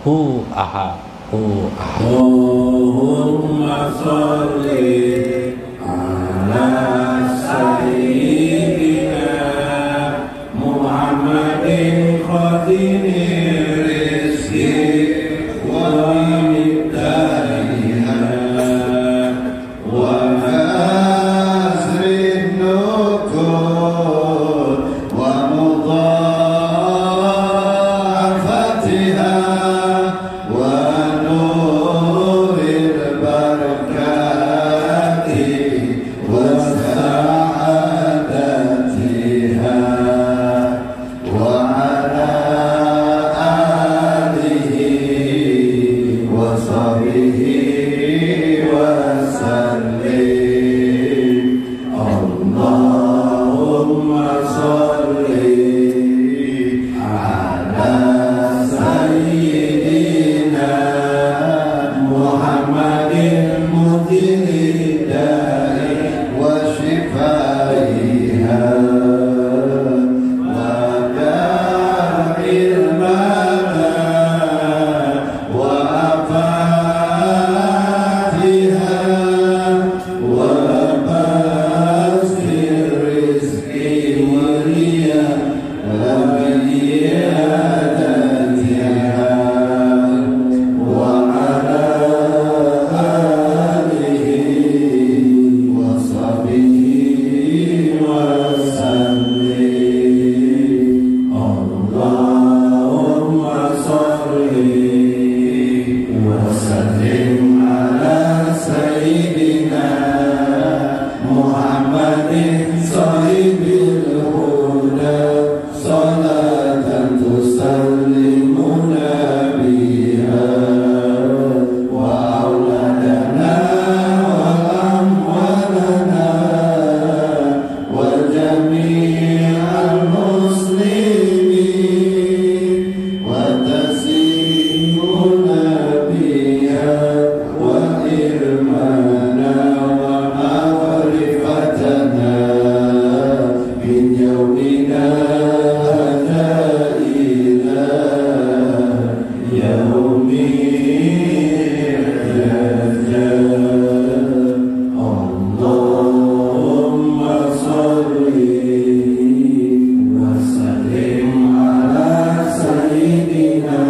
hu ahad, hu ahad. Allahumma sholli ala sayyidina Muhammadin khatimir rizqi wa mibtadiha wa nasrin nukur wa mudhafatiha wa nuril barakati wa sa'adatiha wa ala alihi wa sahbihi wa sallim. Allahumma sholli ala sayyidina Muhammadin mudhil da'i wa shifaiha wa da'il bala wa afatiha wa basir rizqi mulia wa biliyadatiha wa ala alihi wa sahbihi wa sallim. Allahumma sholli wa sallim ala sayyidina Muhammadin sahibil huda salatan tusallimuna biha wa auladana wa amwalana wa jami'al muslimin wa tasimuna biha wa irmana wa ma'rifatana min yawmina hadha ila yaumil jazaa. Allahumma sholli wa sallim ala sayyidina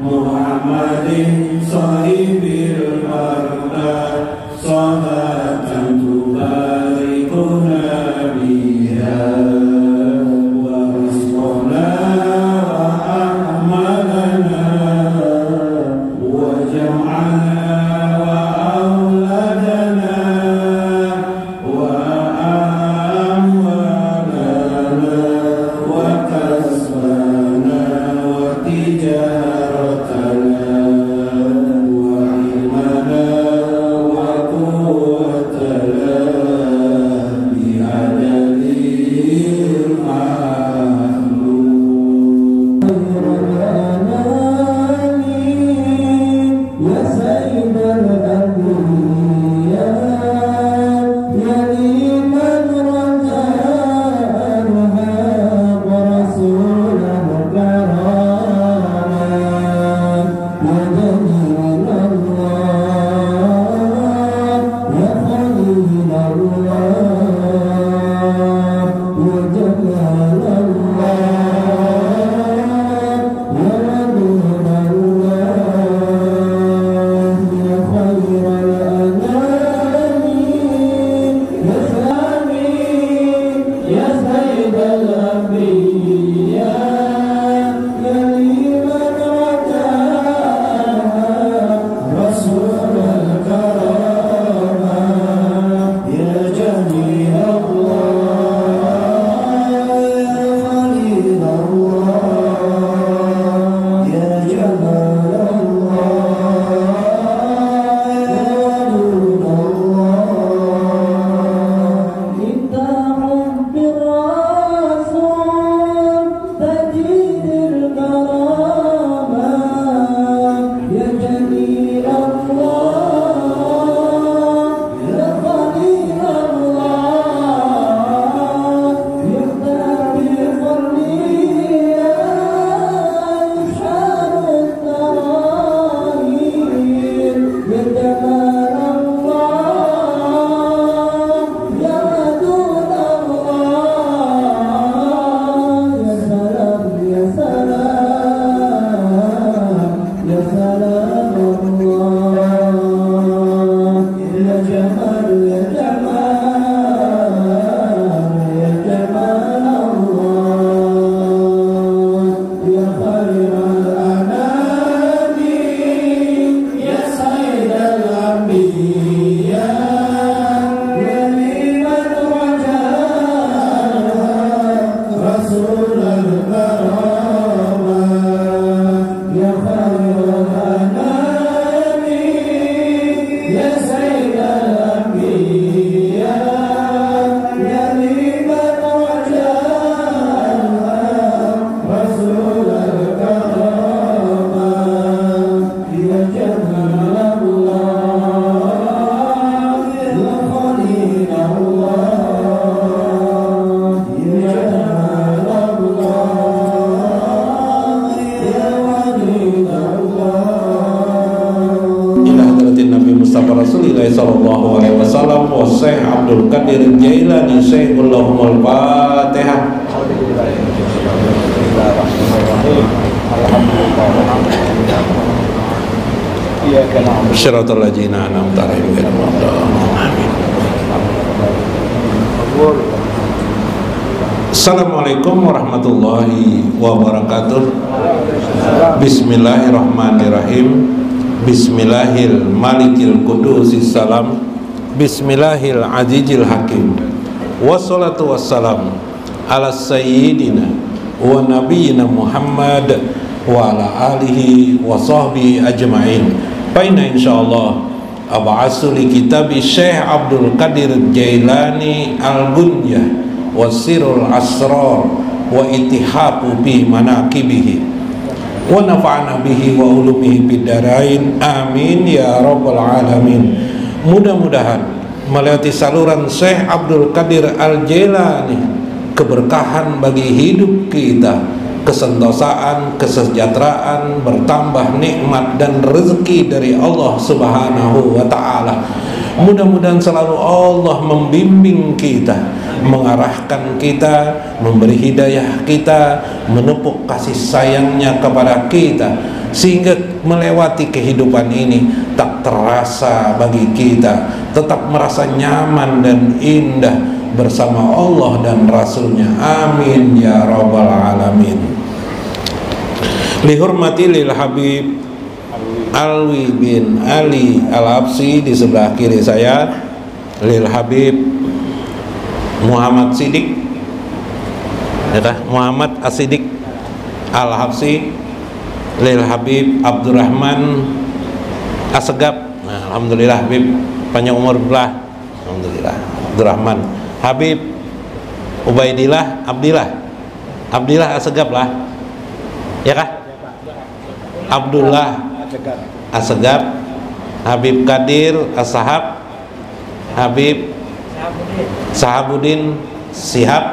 Muhammadin sahibil marda salatan tubarikuna biha wa rizqana wa a'malana wa jam'ana wa auladana wa amwalana wa kasbana wa tijaratana wa ilmana wa quwwatana bi adalil ma'lum. Ya sayyidal anbiya ya liman raja'anha wa rasulahu karama يا خير الأنام يا سيد الأنبياء يا لمن وجاء رسول الكرامة يا جمال الله يا خليل الله يا جمال الله يا ولي الله ila hadratin Nabi Mustafa Rasulullah sallallahu alaihi wasallam wa Syekh Abdul Qadir Jailani Syekhul Fatihah. Syiratal ladzina an'amta 'alaihim ghairil maghdubi 'alaihim. Assalamualaikum warahmatullahi wabarakatuh. Bismillahirrahmanirrahim. Bismillahil malikil qudusis salam. Bismillahil azizil hakim. Wassalatu wassalam ala sayyidina wa nabiyyina Muhammad wa ala alihi wa sahbihi ajma'in. Fa inna insyaallah ab'asu li kitabi Syekh Abdul Qadir Jailani Al-Gunyah wasirul asrar wa itihabu bi manaqibihi wa nafa'ana bihi wa ulumihi bidarain amin ya rabbal alamin. Mudah-mudahan melewati saluran Syekh Abdul Qadir Al-Jailani keberkahan bagi hidup kita, kesentosaan, kesejahteraan, bertambah nikmat dan rezeki dari Allah Subhanahu wa taala. Mudah-mudahan selalu Allah membimbing kita, mengarahkan kita, memberi hidayah kita, menepuk kasih sayangnya kepada kita, sehingga melewati kehidupan ini tak terasa bagi kita, tetap merasa nyaman dan indah bersama Allah dan Rasulnya. Amin ya rabbal alamin. Lihurmati lil Habib Alwi bin Ali Al-Habsyi di sebelah kiri saya, lil Habib Muhammad Siddiq, Muhammad As-Siddiq Al-Habsyi, lil Habib Abdurrahman As-Segaf. Nah, alhamdulillah Habib panjang umur belah, alhamdulillah. Abdurrahman Habib Ubaidillah Abdillah As-Segaf lah, ya kah? Abdullah As-Segaf, Habib Qadir As-Sahab, Habib Sahabuddin Sihab,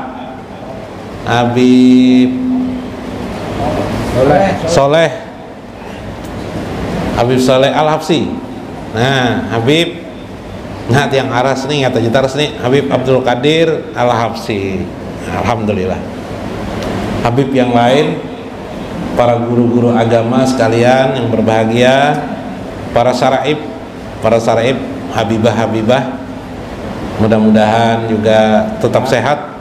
Habib Soleh Al-Habsyi. Nah, Habib tiang aras nih, kata jitaras nih, Habib Abdul Qadir Al-Habsyi. Alhamdulillah. Habib yang lain, para guru-guru agama sekalian yang berbahagia, para syaraib, habibah, mudah-mudahan juga tetap sehat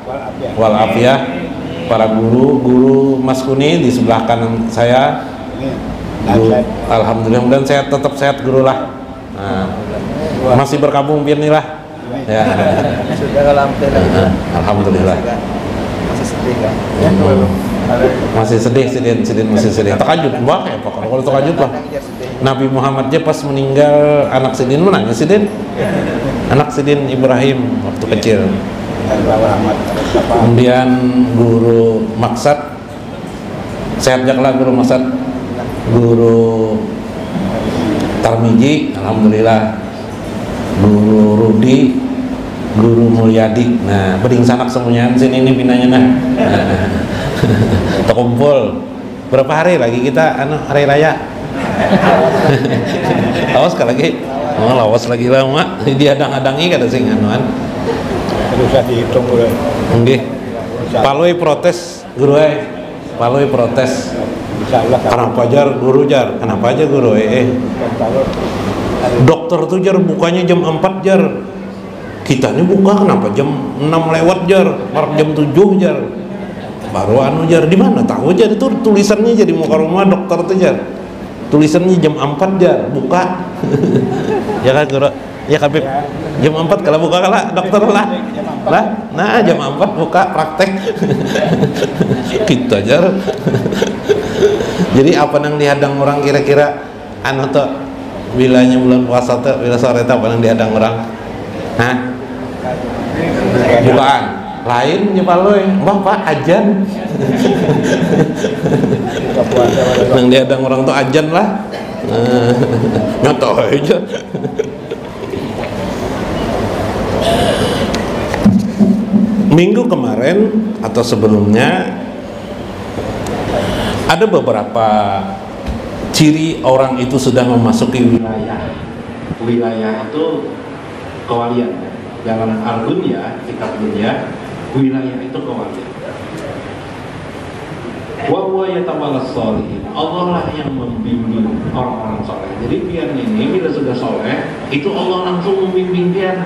walafiat. Para guru Mas Kuni di sebelah kanan saya, guru, alhamdulillah, mudah-mudahan sehat, tetap sehat guru lah. Nah, masih berkabung biar nih lah ya. Alhamdulillah. Masih sedih kan? Masih sedih. Takajud banget ya pokoknya. Kalau takajud lah. Nabi Muhammad aja pas meninggal, anak Sidin menangis Sidin. Anak Sidin Ibrahim waktu kecil. Kemudian guru Maksad, sehat jaklah guru Maksad. Guru Tarmiji, alhamdulillah. Guru Rudi, Guru Mulyadi. Nah, beding sanak semuanya sini ini pinanya nah. Terkumpul. Berapa hari lagi kita hari raya? Lawas sekali lagi. Oh, lawas lagi lah mak. Diadang-adangi kata sing anuan. Terus dihitung udah. Nggih. Paloi protes guru paloi protes. Insyaallah. Kenapa jar guru jar? Kenapa aja guru dokter tuh jar bukanya jam 4 jar. Kita ini buka kenapa jam 6 lewat jar, jam 7 jar. Baru jar di mana? Tahu jar itu tulisannya jadi muka rumah dokter tuh jar. Tulisannya jam 4 jar buka. Ya kan guru? Ya Habib, jam 4 kalau buka lah dokter lah. Nah jam 4 buka praktek. Kita aja. Jadi apa yang dihadang orang kira-kira anu tuh bilanya bulan puasa tuh bila sore tuh apa yang dihadang orang? Hah? Bukaan lain nyepaloy, Bapak ajan. Yang dihadang orang tuh ajan lah. Nyata aja. Minggu kemarin atau sebelumnya ada beberapa ciri orang itu sudah memasuki wilayah. Wilayah itu kewalian. Dalam al-dunya, kitab dunia, wilayah itu kewalian. Wa huwa yatawallas sholihin. Allah lah yang membimbing orang-orang soleh. Jadi pian ini bila sudah soleh, itu Allah langsung membimbing pian.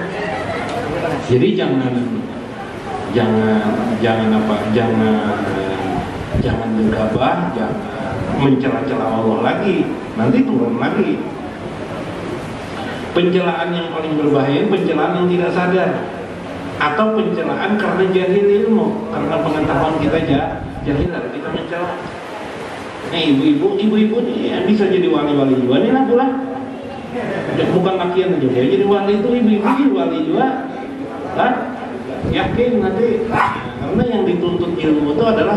Jadi jangan gegabah, jangan mencela-cela Allah lagi, nanti turun lagi. Pencelaan yang paling berbahaya, pencelaan yang tidak sadar, atau pencelaan karena jahil ilmu, karena pengetahuan kita jahil, kita mencela. Ibu-ibu nih yang bisa jadi wali-wali juga nih lah pula. Bukan lakian aja, jadi wali itu ibu-ibu wali juga, kan? Yakin nanti, karena yang dituntut ilmu itu adalah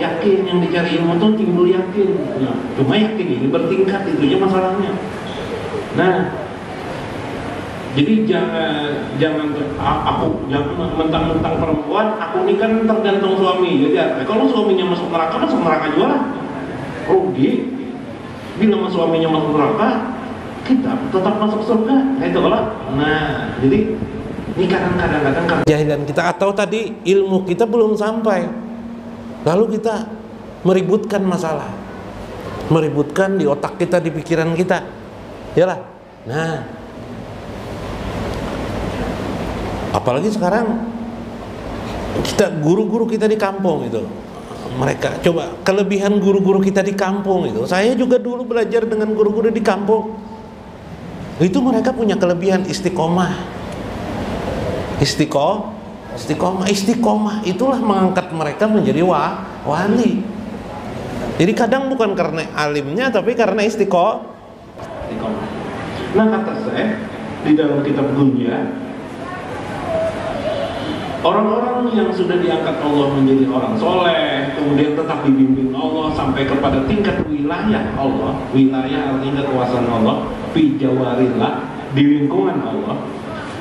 yakin, yang dicari ilmu itu timbul yakin. Nah, cuma yakin ini bertingkat, itu aja masalahnya. Nah, jadi jangan mentang-mentang perempuan, aku ini kan tergantung suami aja. Kalau suaminya masuk neraka juga lah, rugi. Bila suaminya masuk neraka, kita tetap masuk surga. Itu lah. Nah, jadi ini kadang-kadang kejahilan kita atau tadi ilmu kita belum sampai, lalu kita meributkan masalah, meributkan di otak kita, di pikiran kita, yalah. Nah, apalagi sekarang kita guru-guru kita di kampung itu, mereka coba kelebihan guru-guru kita di kampung itu. Saya juga dulu belajar dengan guru-guru di kampung. Itu mereka punya kelebihan istiqomah. Istiqomah itulah mengangkat mereka menjadi wali. Jadi kadang bukan karena alimnya, tapi karena istiqomah. Nah, kata saya di dalam kitab dunia, orang-orang yang sudah diangkat Allah menjadi orang soleh, kemudian tetap dibimbing Allah sampai kepada tingkat wilayah Allah, wilayah artinya kekuasaan Allah, fi jawarillah, di lingkungan Allah.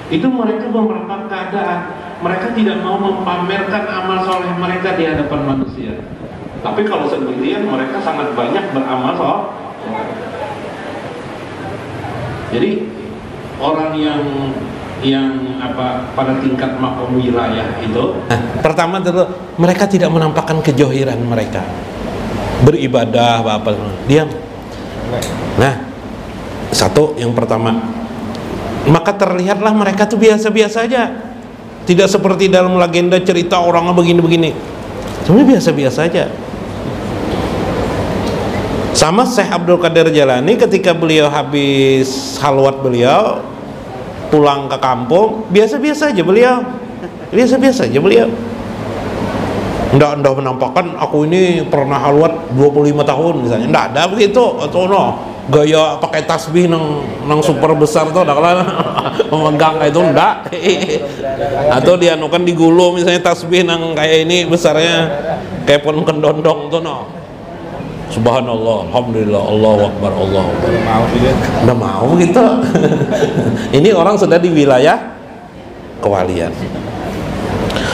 Itu mereka beberapa keadaan, mereka tidak mau memamerkan amal soleh mereka di hadapan manusia. Tapi kalau sendirian mereka sangat banyak beramal soleh. Jadi orang yang pada tingkat makom wilayah itu, pertama dulu mereka tidak menampakkan kejohiran mereka, beribadah apa diam. Nah, satu yang pertama. Maka terlihatlah mereka tuh biasa-biasa aja, tidak seperti dalam legenda cerita orang begini-begini. Sebenarnya biasa-biasa aja. Sama Syekh Abdul Qadir Jalani ketika beliau habis halwat beliau pulang ke kampung, biasa-biasa aja beliau. Nggak menampakkan aku ini pernah halwat 25 tahun misalnya. Nggak ada begitu. Atau gaya pakai tasbih nang super besar tuh kalau memegang itu enggak. Atau dianukan di gulu misalnya tasbih nang kayak ini besarnya kayak pon kendondong tuh Subhanallah, alhamdulillah, Allahu akbar, Allahu akbar. Nggak mau gitu. Ini orang sudah di wilayah kewalian.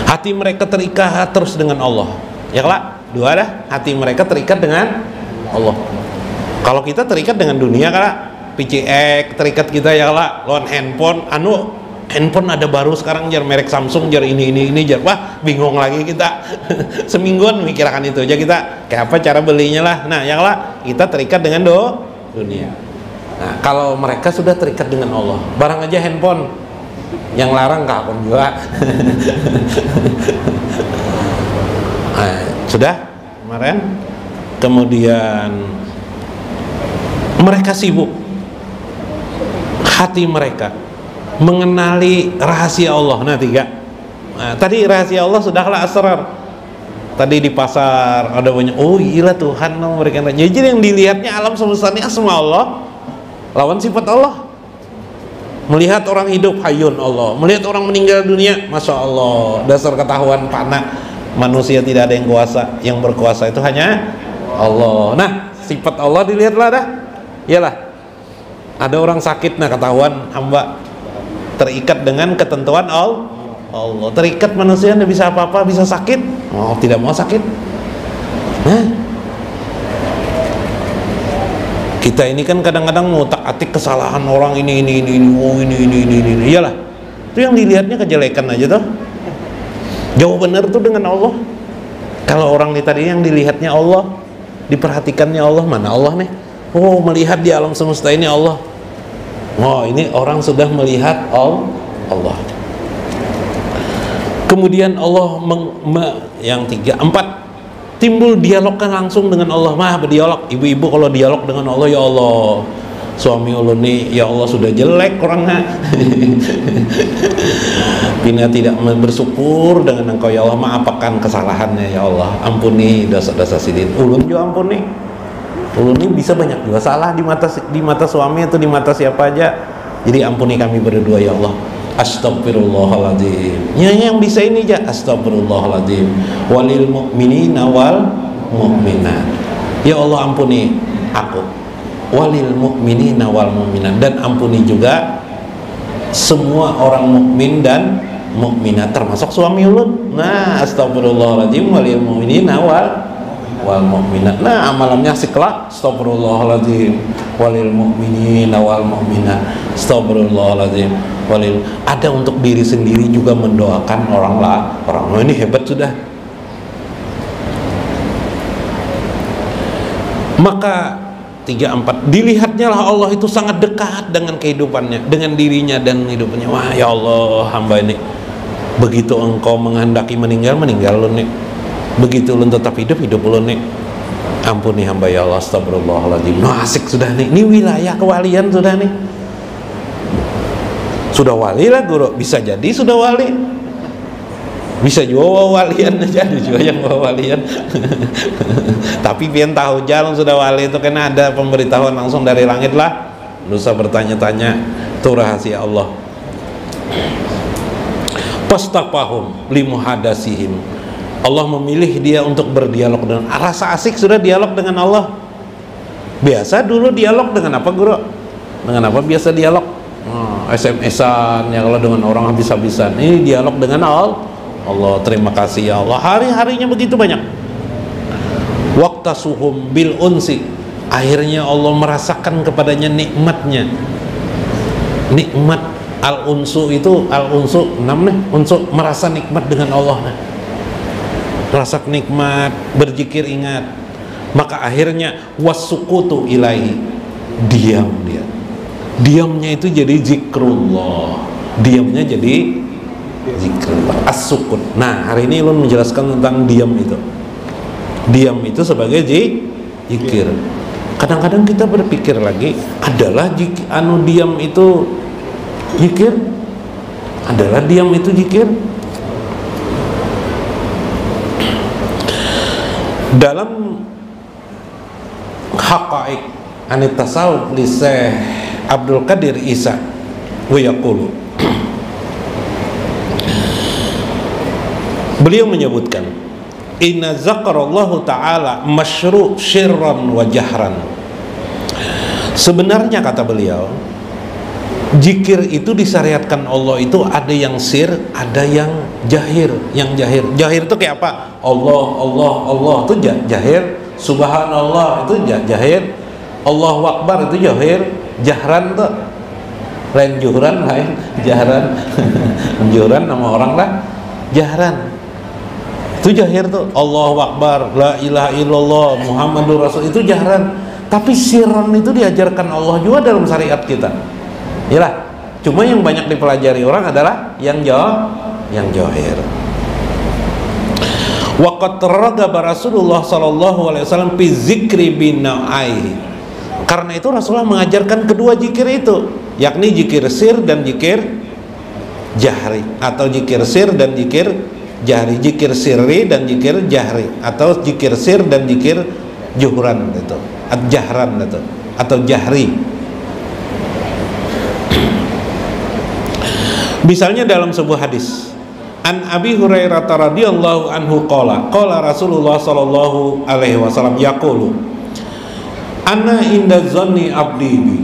Hati mereka terikat terus dengan Allah. Ya lah, dua dah. Hati mereka terikat dengan Allah. Kalau kita terikat dengan dunia kan, PCX terikat kita ya lah, lawan handphone, handphone ada baru sekarang jar merek Samsung jar ini jar, wah bingung lagi kita. Semingguan mikirkan itu aja kita, kayak apa cara belinya lah. Nah yang lah kita terikat dengan dunia. Nah kalau mereka sudah terikat dengan Allah, barang aja handphone yang larang kapan juga. Nah, sudah kemarin, kemudian mereka sibuk, hati mereka mengenali rahasia Allah. Nah, 3. Nah, tadi rahasia Allah sudahlah asrar. Tadi di pasar ada banyak, oh gila Tuhan memberikan. Jadi yang dilihatnya alam semesta ini asma Allah lawan sifat Allah. Melihat orang hidup, hayyun Allah. Melihat orang meninggal dunia, masya Allah. Dasar ketahuan panah, manusia tidak ada yang kuasa. Yang berkuasa itu hanya Allah. Nah, sifat Allah dilihatlah dah. Iyalah. Ada orang sakit, nah ketahuan hamba terikat dengan ketentuan Allah. Terikat manusia tidak bisa apa-apa, bisa sakit. Oh, tidak mau sakit. Nah, kita ini kan kadang-kadang ngutak-atik kesalahan orang ini. Oh, ini. Iyalah. Itu yang dilihatnya kejelekan aja tuh. Jauh benar tuh dengan Allah. Kalau orang ini tadi yang dilihatnya Allah, diperhatikannya Allah, mana Allah nih? Oh, melihat di alam semesta ini Allah. Oh, ini orang sudah melihat Allah. Kemudian Allah yang 3, 4 timbul dialog kan langsung dengan Allah. Mah berdialog. Ibu-ibu kalau dialog dengan Allah, ya Allah, suami ulun nih ya Allah sudah jelek orangnya. Bina tidak bersyukur dengan Engkau ya Allah, maafakan kesalahannya ya Allah, ampuni dosa-dosa sidin. Ulun juga ampuni. Ulun ini bisa banyak juga salah di mata suami atau di mata siapa aja. Jadi ampuni kami berdua ya Allah. Astagfirullahaladzim. Yang bisa ini aja. Astagfirullahaladzim. Walil mu'minina wal mu'minat. Ya Allah ampuni aku. Walil mu'minina wal mu'minat. Dan ampuni juga semua orang mukmin dan mukminat termasuk suami ulun. Nah, astagfirullahaladzim walil mu'minina wal mu'minat. Nah, amalannya siklah. Astagfirullahaladzim walil mu'minina wal mu'minat. Astagfirullahaladzim walil. Ada untuk diri sendiri juga mendoakan orang ini hebat sudah. Maka 3, 4 dilihatnya lah Allah itu sangat dekat dengan kehidupannya, dengan dirinya dan hidupnya. Wah ya Allah, hamba ini begitu Engkau menghendaki meninggal lu nih, begitu lu tetap hidup lu nih. Ampuni hamba ya Allah. Astagfirullahaladzim. Nah, asik sudah nih, ini wilayah kewalian sudah nih. Sudah wali lah guru, bisa jadi sudah wali, bisa juga walian aja, ada juga yang walian. Tapi pian tahu jalan sudah wali itu kan ada pemberitahuan langsung dari langit lah. Dosa bertanya-tanya, itu rahasia Allah. Pastaqahum limuhadasihim. Allah memilih dia untuk berdialog dengan, rasa asik sudah dialog dengan Allah. Biasa dulu dialog dengan apa guru? Dengan apa biasa dialog? SMS-an ya, kalau dengan orang habis-habisan. Ini dialog dengan Allah. Terima kasih ya Allah. Hari-harinya begitu banyak. Waqtasuhum bil unsi. Akhirnya Allah merasakan kepadanya nikmatnya. Nikmat al-unsu itu, al-unsu 6 nih, unsu merasa nikmat dengan Allah. Rasa nikmat, berzikir ingat. Maka akhirnya wasukutu ilaihi. Diam dia. Diamnya itu jadi zikrullah. Diamnya jadi zikrullah. As-sukut. Nah, hari ini Ulun menjelaskan tentang diam itu. Diam itu sebagai zikir. Kadang-kadang kita berpikir lagi, adalah diam itu zikir? Adalah diam itu zikir? Dalam haqaiq anit tasawuf li Syekh Abdul Qadir Isa wa yaqulu, beliau menyebutkan, inna zakarallahu ta'ala masyru' syirran wa jahran. Sebenarnya kata beliau, zikir itu disyariatkan Allah itu ada yang sir, ada yang jahir. Yang jahir itu kayak apa? Allah itu jahir. Subhanallah itu jahir. Allahu Akbar itu jahir. Jahran tuh lain juhran, lain jahran. Juhran nama orang lah, jahran itu jahir tuh. Allahu Akbar, la ilaha illallah, Muhammadur Rasul, itu jahran. Tapi sirran itu diajarkan Allah juga dalam syariat kita. Yalah, cuma yang banyak dipelajari orang adalah yang jahir. Waqad taragaba Rasulullah sallallahu alaihi wasallam fi zikri bina'aihi. Karena itu Rasulullah mengajarkan kedua zikir itu, yakni zikir sir dan zikir jahri, atau zikir sir dan zikir jahri, zikir sirri dan zikir jahri, atau zikir sir dan zikir juhran itu, jahran itu, atau jahri. Misalnya dalam sebuah hadis, an Abi Hurairah radhiyallahu anhu qala Rasulullah sallallahu alaihi wasallam yaqulu ana inda zanni abdi bi,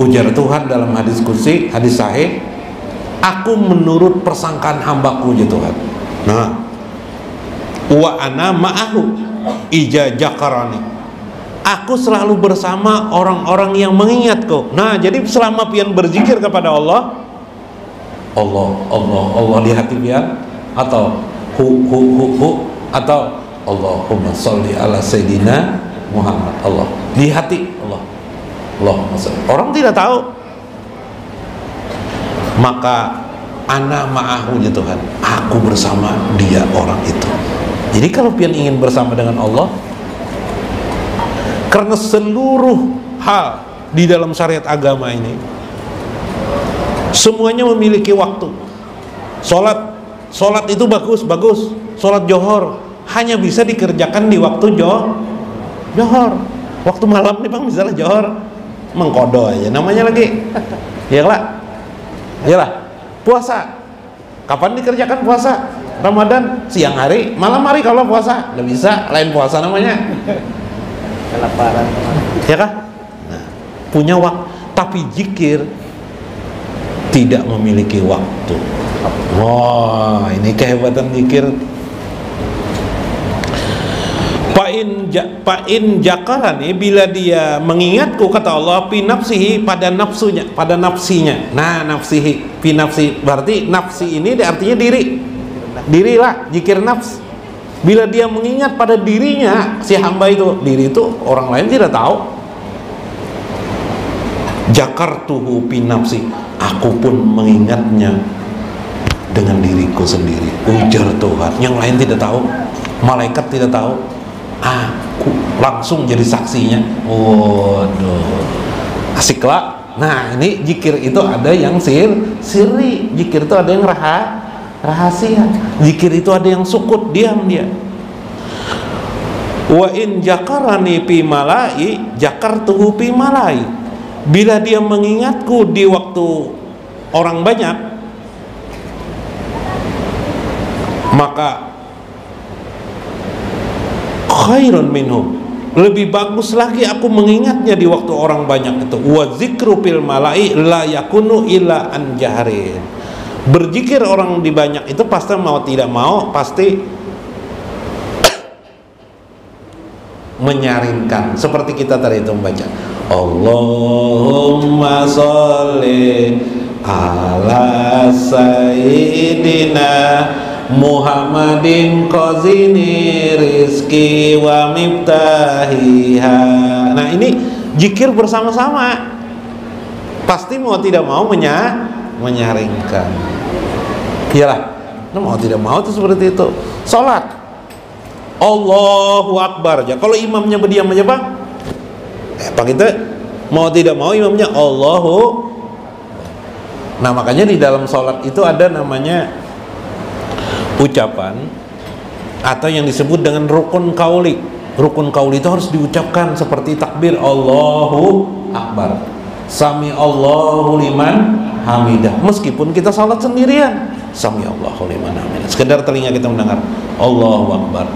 ujar Tuhan dalam hadis kursi, hadis sahih, aku menurut persangkaan hambaku ya Tuhan. Nah, wa ana ma'ahu ija jakarani, aku selalu bersama orang-orang yang mengingatku. Nah, jadi selama pian berzikir kepada Allah, Allah, Allah, Allah di hati pian, atau hu atau Allahumma sholli ala sayyidina Muhammad, Allah di hati, Allah, Allahumma sholli. Orang tidak tahu, maka ana ma'ahu ya Tuhan, aku bersama dia orang itu. Jadi kalau pian ingin bersama dengan Allah, karena seluruh hal di dalam syariat agama ini semuanya memiliki waktu. Sholat itu bagus. Sholat johor hanya bisa dikerjakan di waktu johor. Waktu malam nih bang, misalnya johor mengkodo aja namanya lagi. Iyalah. Puasa kapan dikerjakan puasa? Ramadan siang hari, malam hari kalau puasa. Nggak bisa lain puasa namanya. Kelaparan. Ya kah? Nah, punya waktu. Tapi zikir tidak memiliki waktu. Wah, ini kehebatan zikir. Pa'in jakarani, bila dia mengingatku, kata Allah, pi nafsihi, pada nafsinya. Nah, nafsihi, pi nafsi, berarti nafsi ini artinya dirilah, zikir nafs. Bila dia mengingat pada dirinya, si hamba itu, diri itu orang lain tidak tahu. Jakartuhu pi nafsi, aku pun mengingatnya dengan diriku sendiri. Ujar Tuhan, yang lain tidak tahu, malaikat tidak tahu, aku langsung jadi saksinya. Waduh, asik lah. Nah, ini zikir itu ada yang sirri, zikir itu ada yang rahasia, zikir itu ada yang sukut, diam dia. Wa in jakarani pi malai jakartuhu pi malai, bila dia mengingatku di waktu orang banyak, maka khairun minhum, lebih bagus lagi aku mengingatnya di waktu orang banyak itu. Wa zikru fil malai la yakunu illa an jahrin, berzikir orang di banyak itu pasti mau tidak mau pasti menyaringkan, seperti kita tadi itu membaca Allahumma sholli ala sayyidina Muhammadin qazini rizki wa miftahiha. Nah, ini zikir bersama-sama, pasti mau tidak mau menyaringkan. Iyalah, mau tidak mau itu seperti itu. Salat Allahu Akbar aja, kalau imamnya berdiam aja bang, apa kita mau tidak mau imamnya Allahu. Nah, makanya di dalam sholat itu ada namanya ucapan atau yang disebut dengan rukun qauli. Rukun qauli itu harus diucapkan seperti takbir Allahu Akbar, Sami Allahu liman hamidah, meskipun kita sholat sendirian. Sami Allahu liman hamidah, sekedar telinga kita mendengar Allahu Akbar,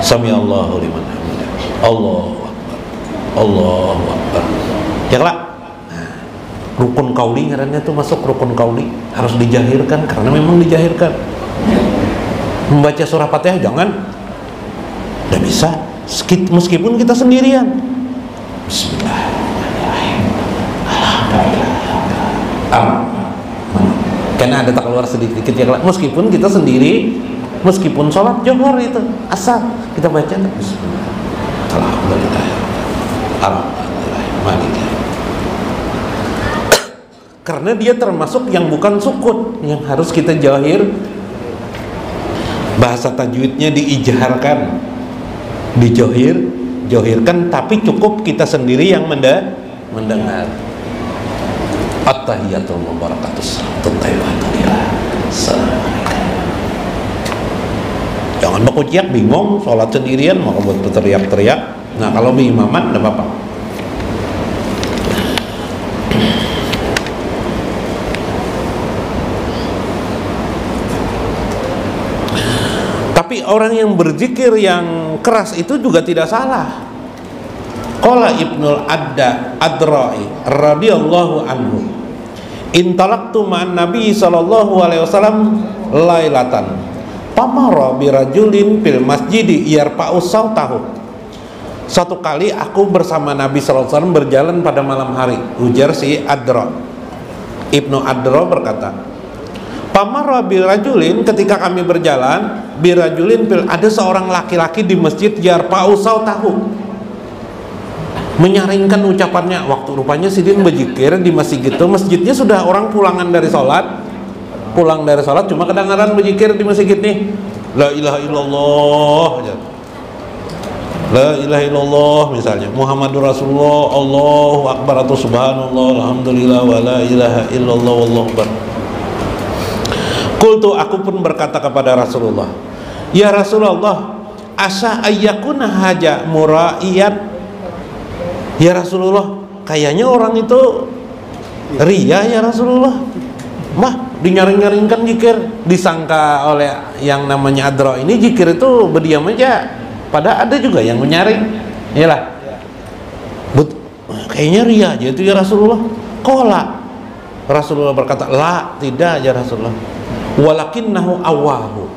Sami Allahu liman hamidah, Allahu Akbar, Allahu Akbar. Ya lah. Nah, rukun qauli ngarannya tuh masuk rukun qauli, harus dijahirkan karena memang dijahirkan. Membaca surah Fatihah jangan, tidak bisa meskipun kita sendirian. Bismillahirrahmanirrahim. Karena ada tak keluar sedikit ya, meskipun kita sendiri, meskipun sholat johor itu asal kita baca Bismillah. Alhamdulillah. Alhamdulillah. Karena dia termasuk yang bukan sukut, yang harus kita jahir. Bahasa tajwidnya diijharkan, dijohirkan, tapi cukup kita sendiri yang mendengar. At-tahiyatul mubarakatus, Jangan berkuciak bingung sholat sendirian mau buat berteriak-teriak. Nah kalau berimaman enggak apa-apa. Tapi orang yang berzikir yang keras itu juga tidak salah. Qala Ibnul Adrai radhiyallahu anhu, intalaqtu ma'an Nabi sallallahu alaihi wasallam lailatan pamara birajulin fil masjidi yarfa'u sautahu. Satu kali aku bersama Nabi sallallahu alaihi wasallam berjalan pada malam hari. Ujar si Adra. Ibnu Adra berkata, pamara birajulin, ketika kami berjalan, birajulin fil, ada seorang laki-laki di masjid yarfa'u sautahu, menyaringkan ucapannya. Waktu rupanya sidin berzikir di masjid gitu, masjidnya sudah orang pulang dari sholat cuma kedengaran berzikir di masjid nih, la ilaha illallah, la ilaha illallah misalnya, Muhammadur Rasulullah, Allahu Akbar, atau subhanallah, alhamdulillah, wa la ilaha illallah, wallahu akbar. Qultu, aku pun berkata kepada Rasulullah, ya Rasulullah, asa ayyakuna haja mura'iyat. Ya Rasulullah, kayaknya orang itu ria ya Rasulullah. Mah dinyaring-nyaringkan zikir, disangka oleh yang namanya Adra ini zikir itu berdiam aja, padahal ada juga yang menyaring. Iyalah. Kayaknya ria aja itu ya Rasulullah. Qala, Rasulullah berkata, la, tidak ya Rasulullah. Walakinnahu awahu,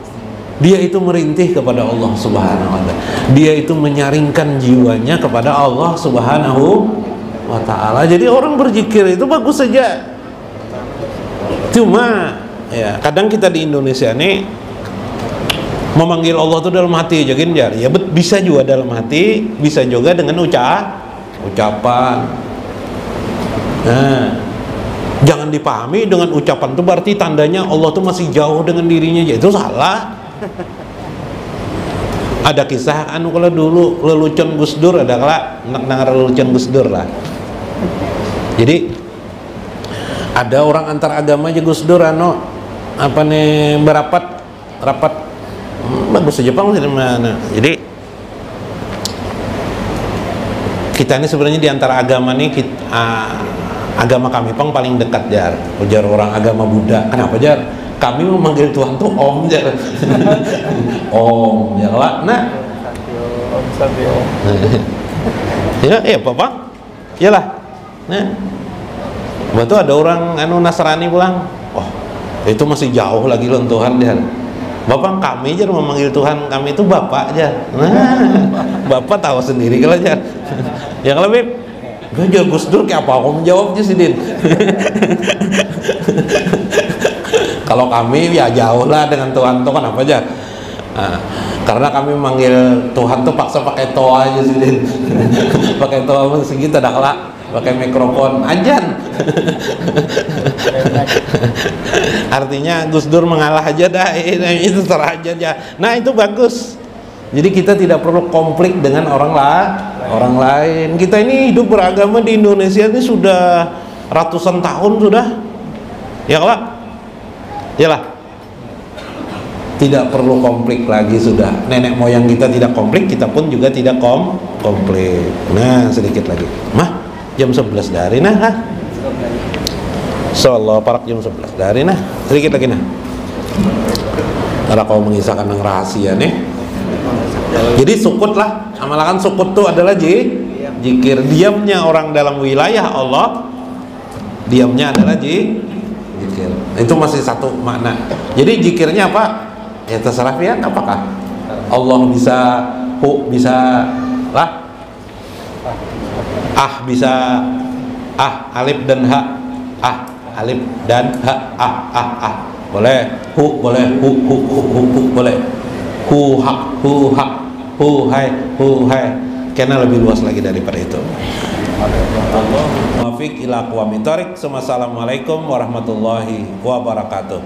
dia itu merintih kepada Allah Subhanahu wa ta'ala. Dia itu menyaringkan jiwanya kepada Allah Subhanahu wa ta'ala. Jadi orang berzikir itu bagus saja. Cuma ya kadang kita di Indonesia nih memanggil Allah itu dalam hati aja Ginjar. Ya bisa juga dalam hati, bisa juga dengan ucapan. Nah, jangan dipahami dengan ucapan itu berarti tandanya Allah tuh masih jauh dengan dirinya. Ya, itu salah. Ada kisah anu kalau dulu lelucon Gus Dur, ada kala dengar lelucon Gus Dur lah. Jadi ada orang antar agama aja Gus Dur anu apa nih berapat rapat bagus aja Jepang mana. Jadi kita ini sebenarnya di antara agama nih agama kami paling dekat jar. Ujar orang agama Buddha. Kenapa jar? Kami memanggil Tuhan tuh Om jar. Om ya lah. Nah. Ya Bapak. Iyalah. Nah. Betul ada orang anu Nasrani pulang. Oh, itu masih jauh lagi loh Tuhan dia. Bapak kami aja memanggil Tuhan kami itu Bapak aja. Nah, Bapak tahu sendiri kalau aja. Ya kalau Beb, gue Gus Dur kayak apa? Aku menjawabnya sih Din. Kalau kami ya jauh lah dengan Tuhan tuh kan apa aja. Nah, karena kami memanggil Tuhan tuh paksa pakai toa aja sih Din. Pakai toa segitu dah lah. Pakai mikrofon ajan. Artinya Gus Dur mengalah aja dah, itu terah aja. Nah itu bagus. Jadi kita tidak perlu konflik dengan orang lain. Kita ini hidup beragama di Indonesia ini sudah ratusan tahun sudah. Ya lah. Yalah. Tidak perlu konflik lagi sudah. Nenek moyang kita tidak konflik, kita pun juga tidak konflik. Nah sedikit lagi. Mah jam 11 dari nah insyaallah parak jam 11 dari nah sedikit lagi nah karena kau mengisahkan yang rahasia nih. Jadi sukut lah, amalkan sukut itu adalah zikir. Diamnya orang dalam wilayah Allah, diamnya adalah zikir. Itu masih satu makna. Jadi zikirnya apa? Ya terserah pian, apakah Allah bisa bisa lah, bisa alif dan ha, alif dan ha, boleh boleh boleh hu hai karena lebih luas lagi daripada itu. Muwafiq ila aqwamit thoriq. Assalamualaikum warahmatullahi wabarakatuh.